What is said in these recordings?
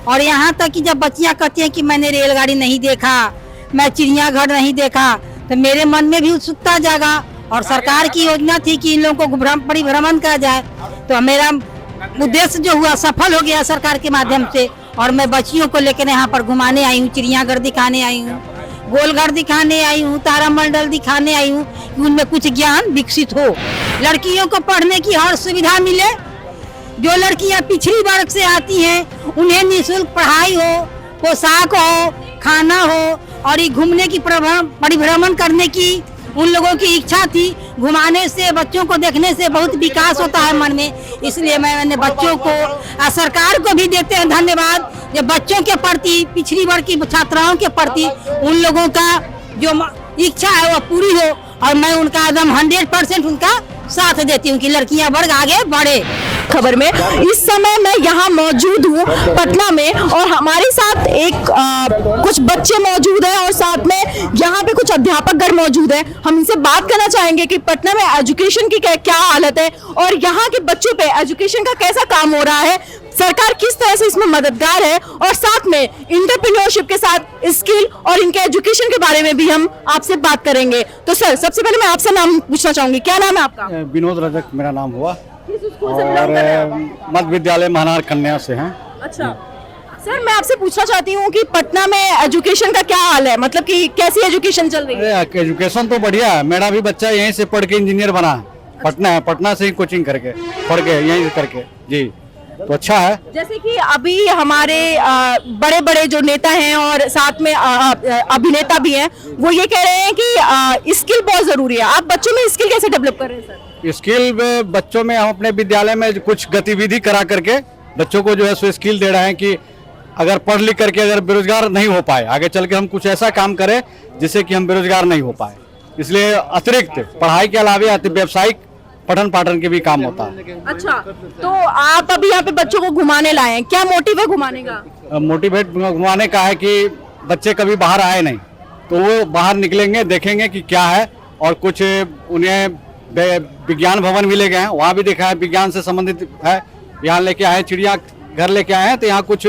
और यहाँ तक कि जब बच्चियाँ कहती हैं कि मैंने रेलगाड़ी नहीं देखा, मैं चिड़ियाघर नहीं देखा, तो मेरे मन में भी उत्सुकता जागा। और सरकार की योजना थी कि इन लोगों को परिभ्रमण किया जाए, तो मेरा उद्देश्य जो हुआ सफल हो गया सरकार के माध्यम से। और मैं बच्चियों को लेकर यहाँ पर घुमाने आई हूँ, चिड़ियाघर दिखाने आई हूँ, गोलघर दिखाने आई हूँ, तारामंडल दिखाने आई हूँ कि उनमें कुछ ज्ञान विकसित हो, लड़कियों को पढ़ने की हर सुविधा मिले। जो लड़कियाँ पिछड़ी वर्ग से आती हैं उन्हें निःशुल्क पढ़ाई हो, पोशाक हो, खाना हो, और ये घूमने की परिभ्रमण करने की उन लोगों की इच्छा थी। घुमाने से, बच्चों को देखने से बहुत विकास होता है मन में। इसलिए मैंने बच्चों को, सरकार को भी देते हैं धन्यवाद, जो बच्चों के प्रति, पिछड़ी वर्ग की छात्राओं के प्रति उन लोगों का जो इच्छा है वो पूरी हो। और मैं उनका एकदम 100% उनका साथ देती हूँ कि लड़कियां वर्ग आगे बढ़े। खबर में इस समय मैं यहाँ मौजूद हूँ पटना में, और हमारे साथ कुछ बच्चे मौजूद हैं और साथ में यहाँ पे कुछ अध्यापकगण मौजूद हैं। हम इनसे बात करना चाहेंगे कि पटना में एजुकेशन की क्या हालत है और यहाँ के बच्चों पे एजुकेशन का कैसा काम हो रहा है, सरकार किस तरह से इसमें मददगार है, और साथ में इंटरप्रेन्योरशिप के साथ स्किल और इनके एजुकेशन के बारे में भी हम आपसे बात करेंगे। तो सर, सबसे पहले मैं आपसे नाम पूछना चाहूंगी, क्या नाम है आपका? विनोद रजक मेरा नाम हुआ, किस स्कूल से बिलोंग कर रहे हैं आप? मध्य विद्यालय महानार कन्या से हैं। अच्छा सर, मैं आपसे पूछना चाहती हूँ कि पटना में एजुकेशन का क्या हाल है, मतलब कि कैसी एजुकेशन चल रही है? एजुकेशन तो बढ़िया है, मेरा भी बच्चा यहीं से पढ़ के इंजीनियर बना है। पटना से ही कोचिंग करके पढ़ के यहीं करके जी, तो अच्छा है। जैसे कि अभी हमारे बड़े बड़े जो नेता हैं और साथ में अभिनेता भी हैं, वो ये कह रहे हैं कि स्किल बहुत जरूरी है। आप बच्चों में स्किल कैसे डेवलप कर रहे हैं सर? स्किल बच्चों में हम अपने विद्यालय में कुछ गतिविधि करा करके बच्चों को जो है सो स्किल दे रहे हैं कि अगर पढ़ लिख करके अगर बेरोजगार नहीं हो पाए, आगे चल के हम कुछ ऐसा काम करें जिससे कि हम बेरोजगार नहीं हो पाए। इसलिए अतिरिक्त पढ़ाई के अलावा व्यावसायिक पठन पाठन के भी काम होता है। अच्छा, तो आप अभी यहाँ पे बच्चों को घुमाने लाए हैं, क्या मोटिव है घुमाने का? मोटिवेट घुमाने का है कि बच्चे कभी बाहर आए नहीं, तो वो बाहर निकलेंगे, देखेंगे कि क्या है, और कुछ उन्हें विज्ञान भवन भी ले गए हैं, वहाँ भी देखा है विज्ञान से संबंधित है। यहाँ लेके आए, चिड़िया घर लेके आए हैं, तो यहाँ कुछ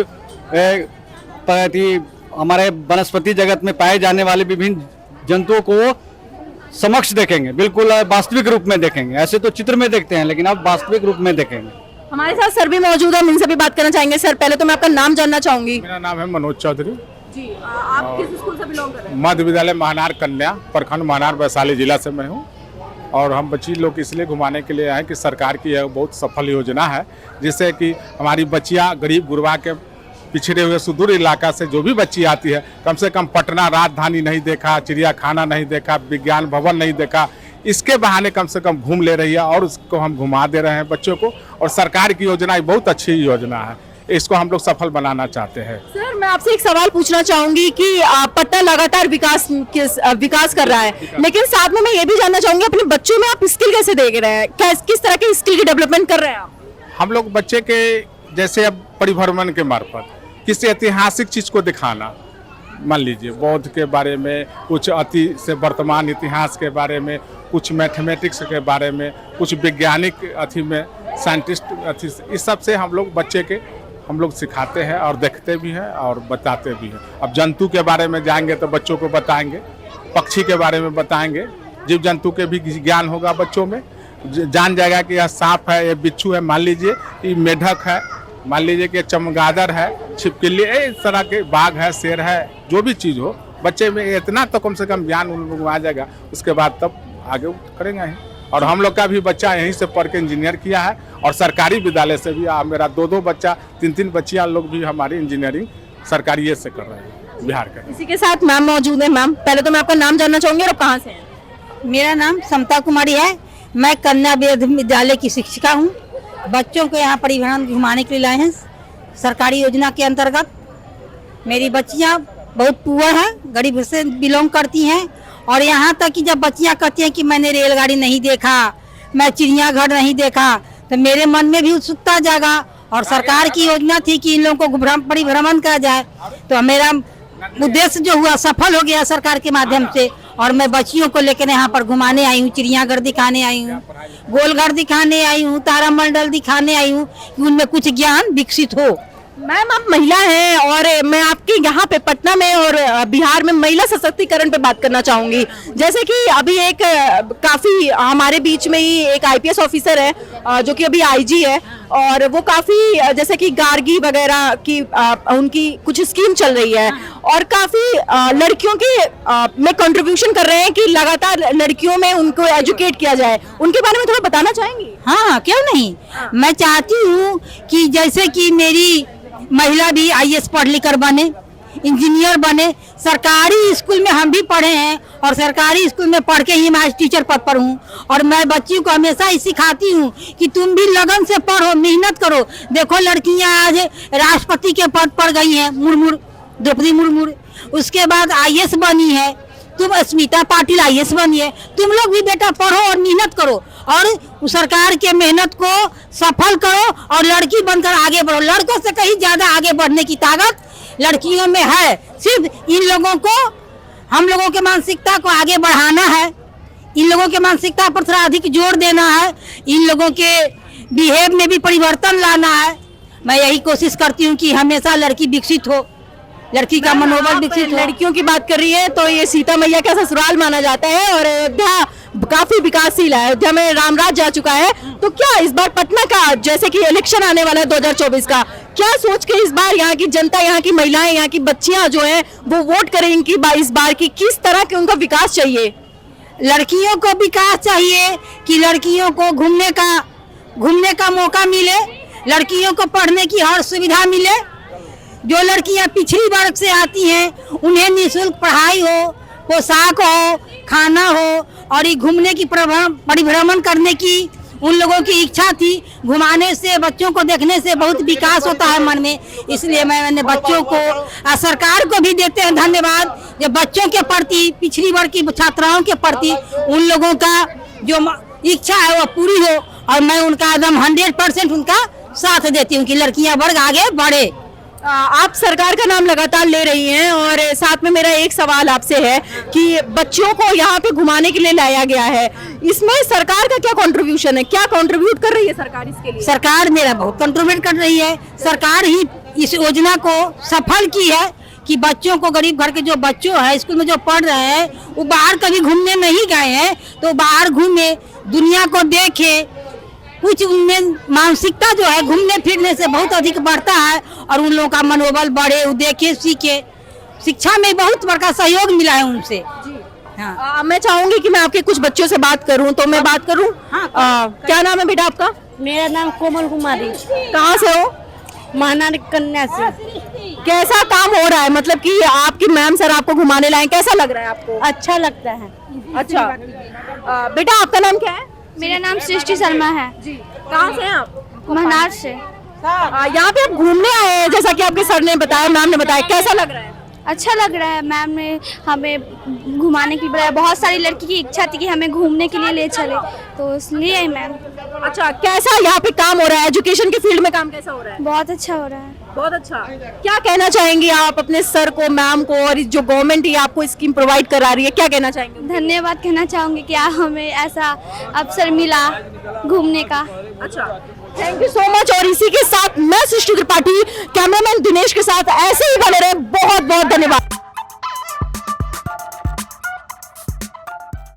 हमारे वनस्पति जगत में पाए जाने वाले विभिन्न जंतुओं को समक्ष देखेंगे, बिल्कुल वास्तविक रूप में देखेंगे। ऐसे तो चित्र में देखते हैं, लेकिन अब वास्तविक रूप में देखेंगे। हमारे साथ सर भी मौजूद है, हम इनसे भी बात करना चाहेंगे। सर, पहले तो मैं आपका नाम जानना चाहूंगी। मेरा नाम है मनोज चौधरी जी। आप किस स्कूल से बिलोंग कर रहे हैं? मध्य विद्यालय महानार कन्या, प्रखंड महानार वैशाली जिला से मैं हूँ। और हम बच्ची लोग इसलिए घुमाने के लिए आए कि सरकार की यह बहुत सफल योजना है, जिससे कि हमारी बच्चियाँ गरीब गुरबा के पिछड़े हुए सुदूर इलाका से जो भी बच्ची आती है, कम से कम पटना राजधानी नहीं देखा, चिड़ियाखाना नहीं देखा, विज्ञान भवन नहीं देखा, इसके बहाने कम से कम घूम ले रही है, और उसको हम घुमा दे रहे हैं बच्चों को। और सरकार की योजना बहुत अच्छी योजना है, इसको हम लोग सफल बनाना चाहते हैं। सर, मैं आपसे एक सवाल पूछना चाहूंगी कि पटना लगातार विकास कर रहा है, लेकिन साथ में मैं ये भी जानना चाहूंगी अपने बच्चों में आप स्किल कैसे देख रहे हैं, किस तरह के स्किल की डेवलपमेंट कर रहे हैं आप? हम लोग बच्चे के जैसे अब परिभ्रमण के मार्फत किसी ऐतिहासिक चीज को दिखाना, मान लीजिए बौद्ध के बारे में, कुछ अति से वर्तमान इतिहास के बारे में, कुछ मैथमेटिक्स के बारे में, कुछ वैज्ञानिक अथी में, साइंटिस्ट अथी, इस सब से हम लोग बच्चे के हम लोग सिखाते हैं और देखते भी हैं और बताते भी हैं। अब जंतु के बारे में जाएंगे तो बच्चों को बताएंगे, पक्षी के बारे में बताएंगे, जीव जंतु के भी ज्ञान होगा बच्चों में, जान जाएगा कि यह सांप है, ये बिच्छू है, मान लीजिए ये मेढक है, मान लीजिए कि चमगादड़ है, छिपकली, इस तरह के बाघ है, शेर है, जो भी चीज़ हो बच्चे में इतना तो कम से कम ज्ञान उन लोगों को आ जाएगा, उसके बाद तब आगे करेंगे। और हम लोग का भी बच्चा यहीं से पढ़ के इंजीनियर किया है, और सरकारी विद्यालय से भी मेरा 2 बच्चा, 3 बच्चियाँ लोग भी हमारी इंजीनियरिंग सरकारी से कर रहे हैं बिहार का। इसी के साथ मैम मौजूद है। मैम, पहले तो मैं आपका नाम जानना चाहूंगी और आप कहाँ से हैं? मेरा नाम समता कुमारी है, मैं कन्या विद्यालय की शिक्षिका हूँ। बच्चों को यहाँ परिभ्रमण घुमाने के लिए लाए हैं सरकारी योजना के अंतर्गत। मेरी बच्चियाँ बहुत पुअर हैं, गरीब से बिलोंग करती हैं, और यहाँ तक कि जब बच्चियाँ कहती हैं कि मैंने रेलगाड़ी नहीं देखा, मैं चिड़ियाघर नहीं देखा, तो मेरे मन में भी उत्सुकता जागा। और सरकार की योजना थी कि इन लोगों को परिभ्रमण किया जाए, तो मेरा उद्देश्य जो हुआ सफल हो गया सरकार के माध्यम से। और मैं बच्चियों को लेकर यहाँ पर घुमाने आई हूँ, चिड़ियाघर दिखाने आई हूँ, गोलघर दिखाने आई हूँ, तारामंडल दिखाने आई हूँ कि उनमें कुछ ज्ञान विकसित हो, मैम आप महिला हैं और मैं आपके यहाँ पे पटना में और बिहार में महिला सशक्तिकरण पे बात करना चाहूंगी। जैसे कि अभी एक काफी हमारे बीच में ही एक आईपीएस ऑफिसर है जो कि अभी आईजी है, और वो काफी जैसे कि गार्गी वगैरह की उनकी कुछ स्कीम चल रही है और काफी लड़कियों के में कंट्रीब्यूशन कर रहे हैं कि लगातार लड़कियों में उनको एजुकेट किया जाए। उनके बारे में थोड़ा बताना चाहेंगी? हाँ, क्यों नहीं। मैं चाहती हूँ कि जैसे कि मेरी महिला भी आईएएस पढ़ लिख कर बने, इंजीनियर बने। सरकारी स्कूल में हम भी पढ़े हैं और सरकारी स्कूल में पढ़ के ही मैं आज टीचर पद पर हूँ। और मैं बच्चियों को हमेशा ही सिखाती हूँ कि तुम भी लगन से पढ़ो, मेहनत करो। देखो लड़कियाँ आज राष्ट्रपति के पद पर गई हैं, मुर्मू, द्रौपदी मुर्मू। उसके बाद आईएएस बनी है, तुम स्मिता पाटिल आईएएस बनी है। तुम लोग भी बेटा पढ़ो और मेहनत करो और सरकार के मेहनत को सफल करो और लड़की बनकर आगे बढ़ो। लड़कों से कहीं ज्यादा आगे बढ़ने की ताकत लड़कियों में है। सिर्फ इन लोगों को, हम लोगों के मानसिकता को आगे बढ़ाना है, इन लोगों के मानसिकता पर थोड़ा अधिक जोर देना है, इन लोगों के बिहेव में भी परिवर्तन लाना है। मैं यही कोशिश करती हूँ कि हमेशा लड़की विकसित हो, लड़की का मनोबल विकसित हो। लड़कियों की बात कर रही है तो ये सीता मैया का ससुराल माना जाता है और अयोध्या काफी विकासशील है। अयोध्या में रामराज जा चुका है, तो क्या इस बार पटना का, जैसे कि इलेक्शन आने वाला है 2024 का, क्या सोच के इस बार यहाँ की जनता, यहाँ की महिलाएं, यहाँ की बच्चियां जो हैं वो वोट करेंगी इस बार की? किस तरह के उनका विकास चाहिए? लड़कियों को विकास चाहिए कि लड़कियों को घूमने का मौका मिले, लड़कियों को पढ़ने की हर सुविधा मिले। जो लड़कियां पिछड़ी वर्ग से आती हैं उन्हें निःशुल्क पढ़ाई हो, पोशाक हो, खाना हो और ये घूमने की परिभ्रमण करने की उन लोगों की इच्छा थी। घुमाने से, बच्चों को देखने से बहुत विकास होता है मन में। इसलिए मैंने बच्चों को, सरकार को भी देते हैं धन्यवाद, जो बच्चों के प्रति, पिछड़ी वर्ग की छात्राओं के प्रति उन लोगों का जो इच्छा है वो पूरी हो। और मैं उनका एकदम 100% उनका साथ देती हूँ कि लड़कियां वर्ग आगे बढ़े। आप सरकार का नाम लगातार ले रही हैं और साथ में मेरा एक सवाल आपसे है कि बच्चों को यहाँ पे घुमाने के लिए लाया गया है, इसमें सरकार का क्या कंट्रीब्यूशन है? क्या कंट्रीब्यूट कर रही है सरकार इसके लिए? सरकार मेरा बहुत कंट्रीब्यूट कर रही है। सरकार ही इस योजना को सफल की है कि बच्चों को, गरीब घर के जो बच्चों हैं स्कूल में जो पढ़ रहे हैं वो बाहर कभी घूमने नहीं गए हैं, तो बाहर घूमे, दुनिया को देखे, कुछ उनमें मानसिकता जो है घूमने फिरने से बहुत अधिक बढ़ता है और उन लोगों का मनोबल बढ़े, वो देखे, सीखे। शिक्षा में बहुत बड़ा सहयोग मिला है उनसे। हाँ। मैं चाहूंगी कि मैं आपके कुछ बच्चों से बात करूं, तो मैं बात करूं। हाँ, क्या नाम है बेटा आपका? मेरा नाम कोमल कुमारी। कहाँ से हो? महानारी कन्या से। कैसा काम हो रहा है, मतलब कि आपकी मैम सर आपको घुमाने लाए, कैसा लग रहा है आपको? अच्छा लगता है। अच्छा। बेटा आपका नाम क्या है? मेरा नाम सृष्टि शर्मा है। जी। कहाँ से हैं आप? महनार से। यहाँ पे आप घूमने आए हैं, जैसा कि आपके सर ने बताया, मैम ने बताया, कैसा लग रहा है? अच्छा लग रहा है। मैम ने हमें घुमाने के लिए बताया। बहुत सारी लड़की की इच्छा थी कि हमें घूमने के लिए ले चले, तो इसलिए मैम। अच्छा, कैसा यहाँ पे काम हो रहा है? एजुकेशन के फील्ड में काम कैसा हो रहा है? बहुत अच्छा हो रहा है। बहुत अच्छा। क्या कहना चाहेंगी आप अपने सर को, मैम को, और जो गवर्नमेंट ये आपको स्कीम प्रोवाइड करा रही है, क्या कहना चाहेंगे? धन्यवाद कहना चाहूँगी कि हमें ऐसा अवसर मिला घूमने का। अच्छा, थैंक यू सो मच। और इसी के साथ मैं सृष्टि त्रिपाठी, कैमरामैन दिनेश के साथ ऐसे ही बने रहे। बहुत बहुत धन्यवाद।